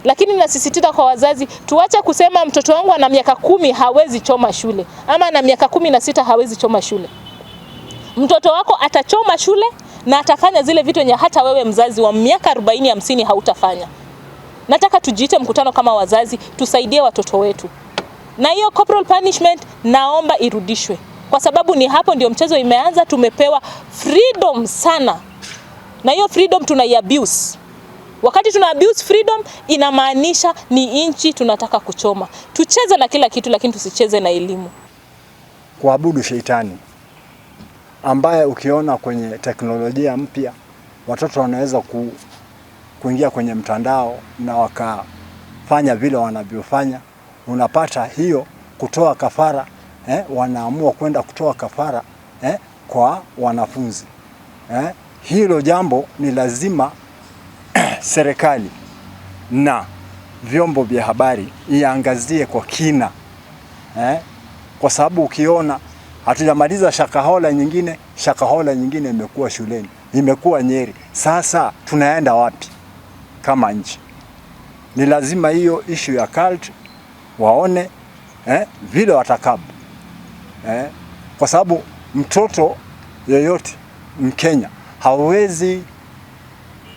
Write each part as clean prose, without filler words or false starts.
Lakini nasisitiza kwa wazazi, tuache kusema mtoto wangu ana miaka 10 hawezi choma shule, ama ana miaka 16 hawezi choma shule. Mtoto wako atachoma shule na atafanya zile vitu yenye hata wewe mzazi wa miaka 40 50 hautafanya. Nataka tujiite mkutano kama wazazi, tusaidie watoto wetu. Na hiyo corporal punishment naomba irudishwe. Kwa sababu ni hapo ndio mchezo imeanza, tumepewa freedom sana. Na hiyo freedom tunaiabuse. Wakati tuna abuse freedom inamaanisha ni inchi tunataka kuchoma. Tucheze na kila kitu lakini tusicheze na elimu. Kuabudu shetani ambaye ukiona kwenye teknolojia mpya watoto wanaweza kuingia kwenye mtandao na wakafanya vile wanavyofanya. Unapata hiyo kutoa kafara, wanaamua kwenda kutoa kafara kwa wanafunzi. Hilo jambo ni lazima serikali na vyombo vya habari iangazie kwa kina. Kwa sababu ukiona hatujamaliza shakahola nyingine imekuwa shuleni, imekuwa Nyeri. Sasa tunaenda wapi kama nchi? Ni lazima hiyo issue ya cult waone vile watakabu. Kwa sababu mtoto yoyote Mkenya hawezi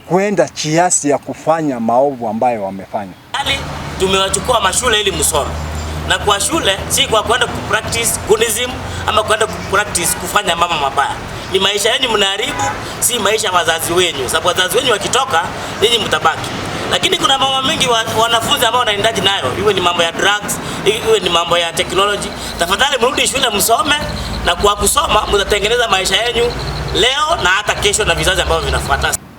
kwenda kiasi ya kufanya maovu ambayo wamefanya. Tumewachukua mashule ili msome. Na kwa shule si kwa kwenda kupractice Buddhism ama kwenda kupractice kufanya mama mabaya. Ni maisha yenu mnaharibu, si maisha ya wazazi wenu. Sababu wazazi wenu wakitoka, ninyi mtabaki. Lakini kuna mambo mengi wanafunzi ambao wanaendaji nayo. Iwe ni mambo ya drugs, iwe ni mambo ya technology. Tafadhali mrudi shule msome, na kwa kusoma mtatengeneza maisha yenu leo na hata kesho na vizazi ambavyo vinafuata.